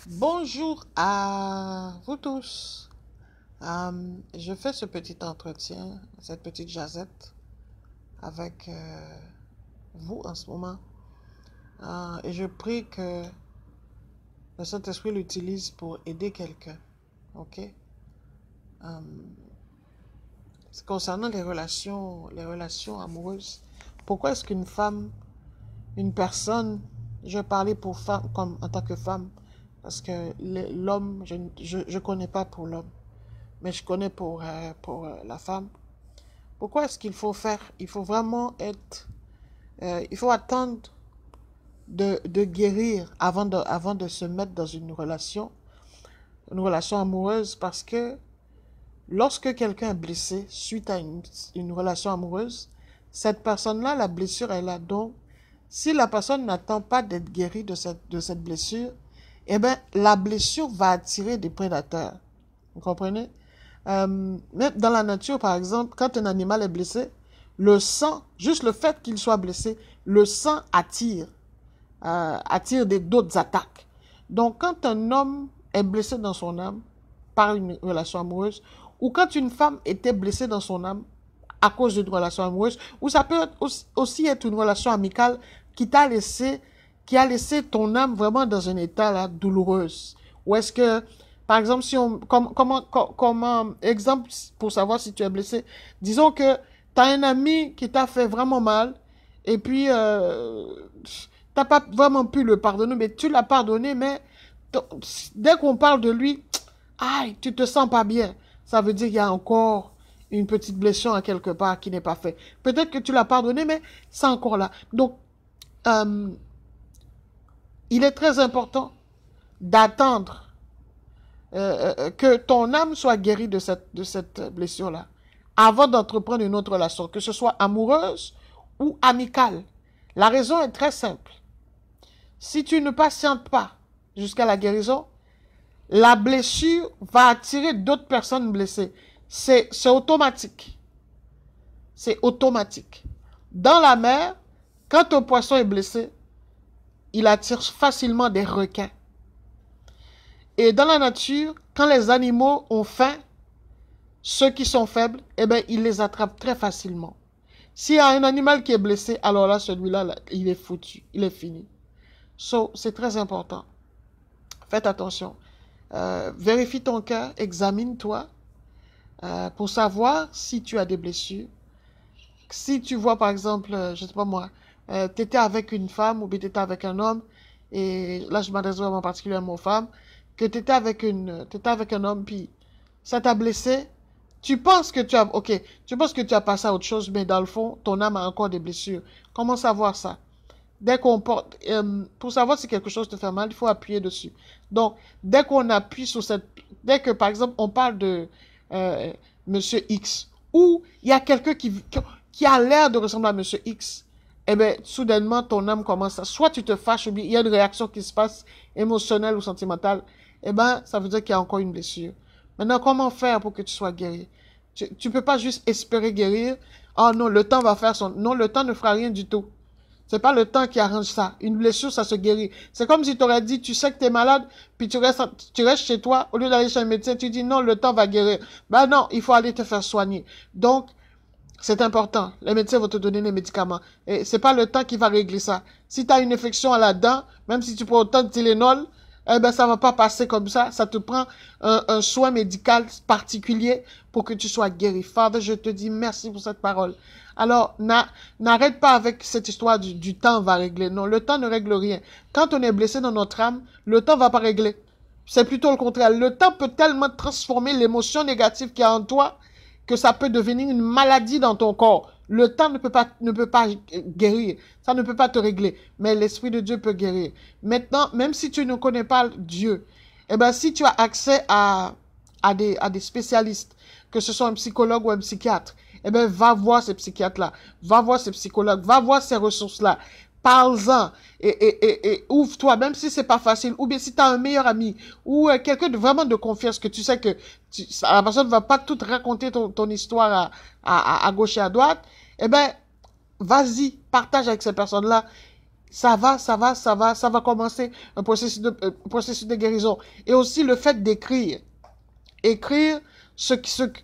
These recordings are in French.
Bonjour à vous tous. Je fais ce petit entretien, cette petite jazette avec vous en ce moment. Et je prie que le Saint-Esprit l'utilise pour aider quelqu'un. OK? Euh, c'est concernant les relations amoureuses. Pourquoi est-ce qu'une femme, une personne, je vais parler pour femme, comme en tant que femme, parce que l'homme, je connais pas pour l'homme, mais je connais pour la femme. Pourquoi est-ce qu'il faut faire? Il faut vraiment être... il faut attendre de guérir avant de se mettre dans une relation amoureuse, parce que lorsque quelqu'un est blessé suite à une relation amoureuse, cette personne-là, la blessure est là. Donc, si la personne n'attend pas d'être guérie de cette blessure, eh bien, la blessure va attirer des prédateurs. Vous comprenez? Même dans la nature, par exemple, quand un animal est blessé, le sang, juste le fait qu'il soit blessé, le sang attire d'autres attaques. Donc, quand un homme est blessé dans son âme par une relation amoureuse, ou quand une femme était blessée dans son âme à cause d'une relation amoureuse, ou ça peut aussi être une relation amicale qui qui a laissé ton âme vraiment dans un état là douloureuse. Ou est-ce que, par exemple, si on, comment, exemple pour savoir si tu es blessé, disons que tu as un ami qui t'a fait vraiment mal, et puis t'as pas vraiment pu le pardonner, mais tu l'as pardonné, mais dès qu'on parle de lui, aïe, tu te sens pas bien. Ça veut dire qu'il y a encore une petite blessure à quelque part qui n'est pas faite. Peut-être que tu l'as pardonné, mais c'est encore là. Donc, euh, il est très important d'attendre que ton âme soit guérie de cette blessure-là avant d'entreprendre une autre relation, que ce soit amoureuse ou amicale. La raison est très simple. Si tu ne patientes pas jusqu'à la guérison, la blessure va attirer d'autres personnes blessées. C'est automatique. C'est automatique. Dans la mer, quand un poisson est blessé, il attire facilement des requins. Et dans la nature, quand les animaux ont faim, ceux qui sont faibles, eh bien, ils les attrapent très facilement. S'il y a un animal qui est blessé, alors là, celui-là, là, il est foutu. Il est fini. So, c'est très important. Faites attention. Vérifie ton cœur, examine-toi pour savoir si tu as des blessures. Si tu vois, par exemple, je sais pas moi, tu étais avec une femme ou bien tu étais avec un homme, et là, je m'adresse vraiment particulièrement aux femmes, que t'étais avec un homme, puis ça t'a blessé, tu penses que tu as passé à autre chose, mais dans le fond, ton âme a encore des blessures. Comment savoir ça? Dès qu'on porte, pour savoir si quelque chose te fait mal, il faut appuyer dessus. Donc, dès qu'on appuie sur dès que, par exemple, on parle de euh, Monsieur X, ou il y a quelqu'un qui a l'air de ressembler à Monsieur X, eh bien, soudainement, ton âme commence soit tu te fâches, ou bien il y a une réaction qui se passe, émotionnelle ou sentimentale, eh bien, ça veut dire qu'il y a encore une blessure. Maintenant, comment faire pour que tu sois guéri? Tu peux pas juste espérer guérir. Oh non, le temps va faire son... Non, le temps ne fera rien du tout. C'est pas le temps qui arrange ça. Une blessure, ça se guérit. C'est comme si tu aurais dit, tu sais que tu es malade, puis tu restes chez toi, au lieu d'aller chez un médecin, tu dis non, le temps va guérir. Ben non, il faut aller te faire soigner. Donc, c'est important. Les médecins vont te donner les médicaments. Et c'est pas le temps qui va régler ça. Si tu as une infection à la dent, même si tu prends autant de Tylenol, eh ben, ça va pas passer comme ça. Ça te prend un soin médical particulier pour que tu sois guéri. Father, je te dis merci pour cette parole. Alors, n'arrête pas avec cette histoire du temps va régler. Non, le temps ne règle rien. Quand on est blessé dans notre âme, le temps va pas régler. C'est plutôt le contraire. Le temps peut tellement transformer l'émotion négative qu'il y a en toi que ça peut devenir une maladie dans ton corps. Le temps ne peut pas guérir. Ça ne peut pas te régler. Mais l'Esprit de Dieu peut guérir. Maintenant, même si tu ne connais pas Dieu, eh ben, si tu as accès à des spécialistes, que ce soit un psychologue ou un psychiatre, eh ben, va voir ces psychiatres-là. Va voir ces psychologues. Va voir ces ressources-là. Parle-en et ouvre-toi, même si c'est pas facile, ou bien si tu as un meilleur ami, ou quelqu'un de vraiment de confiance, que tu sais que la personne ne va pas tout raconter ton histoire à gauche et à droite, eh ben, vas-y, partage avec ces personnes-là. ça va commencer un processus de guérison. Et aussi le fait d'écrire. Écrire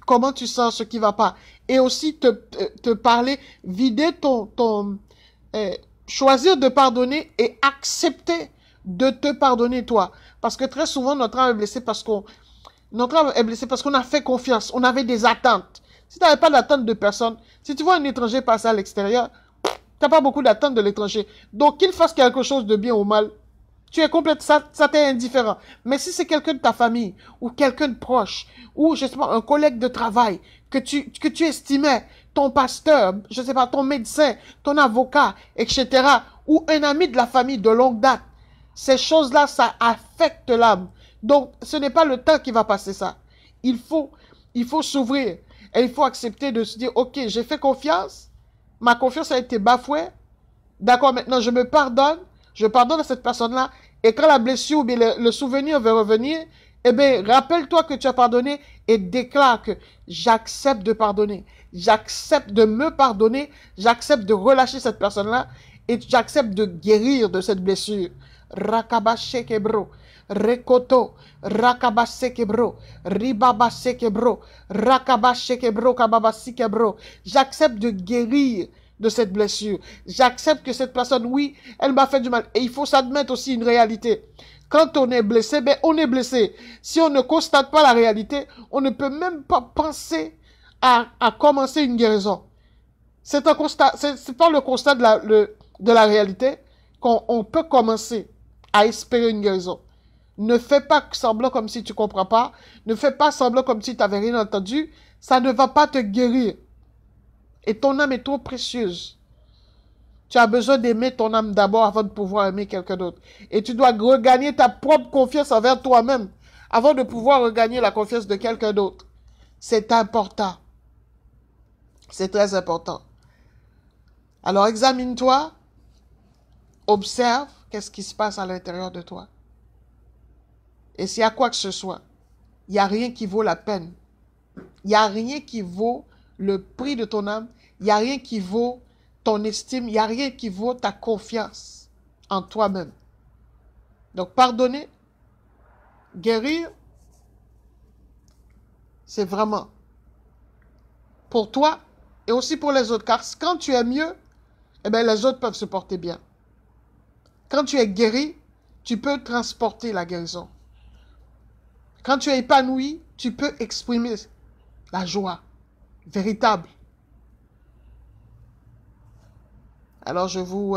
comment tu sens, ce qui va pas. Et aussi te parler, vider euh, choisir de pardonner et accepter de te pardonner toi. Parce que très souvent, notre âme est blessée parce qu'on a fait confiance, on avait des attentes. Si tu n'avais pas d'attente de personne, si tu vois un étranger passer à l'extérieur, tu n'as pas beaucoup d'attente de l'étranger. Donc, qu'il fasse quelque chose de bien ou mal, tu es complètement, ça t'est indifférent. Mais si c'est quelqu'un de ta famille, ou quelqu'un de proche, ou, je sais pas, un collègue de travail, que tu estimais, ton pasteur, je sais pas, ton médecin, ton avocat, etc., ou un ami de la famille de longue date, ces choses-là, ça affecte l'âme. Donc, ce n'est pas le temps qui va passer ça. Il faut, il faut s'ouvrir. Et il faut accepter de se dire, OK, j'ai fait confiance, ma confiance a été bafouée, d'accord, maintenant je me pardonne, je pardonne à cette personne-là, et quand la blessure ou bien le souvenir veut revenir, eh bien, rappelle-toi que tu as pardonné et déclare que j'accepte de pardonner, j'accepte de me pardonner, j'accepte de relâcher cette personne-là, et j'accepte de guérir de cette blessure. Rakabashekebro, Rekoto, Rakabasekebro, Ribabasekebro, Rakabashekebro, Kababasikebro. J'accepte de guérir de cette blessure. J'accepte que cette personne, oui, elle m'a fait du mal. Et il faut s'admettre aussi une réalité. Quand on est blessé, ben on est blessé. Si on ne constate pas la réalité, on ne peut même pas penser à commencer une guérison. C'est un constat, c'est pas le constat de la réalité qu'on peut commencer à espérer une guérison. Ne fais pas semblant comme si tu comprends pas. Ne fais pas semblant comme si tu n'avais rien entendu. Ça ne va pas te guérir. Et ton âme est trop précieuse. Tu as besoin d'aimer ton âme d'abord avant de pouvoir aimer quelqu'un d'autre. Et tu dois regagner ta propre confiance envers toi-même avant de pouvoir regagner la confiance de quelqu'un d'autre. C'est important. C'est très important. Alors examine-toi, observe qu'est-ce qui se passe à l'intérieur de toi. Et s'il y a quoi que ce soit, il n'y a rien qui vaut la peine. Il n'y a rien qui vaut le prix de ton âme. Il n'y a rien qui vaut ton estime. Il n'y a rien qui vaut ta confiance en toi-même. Donc pardonner, guérir, c'est vraiment pour toi et aussi pour les autres. Car quand tu es mieux, eh bien, les autres peuvent se porter bien. Quand tu es guéri, tu peux transporter la guérison. Quand tu es épanoui, tu peux exprimer la joie véritable. Alors, je vous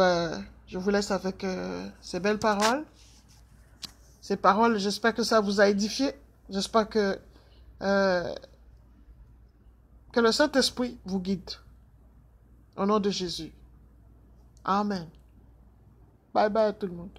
laisse avec ces belles paroles. Ces paroles, j'espère que ça vous a édifié. J'espère que le Saint-Esprit vous guide. Au nom de Jésus. Amen. Bye bye tout le monde.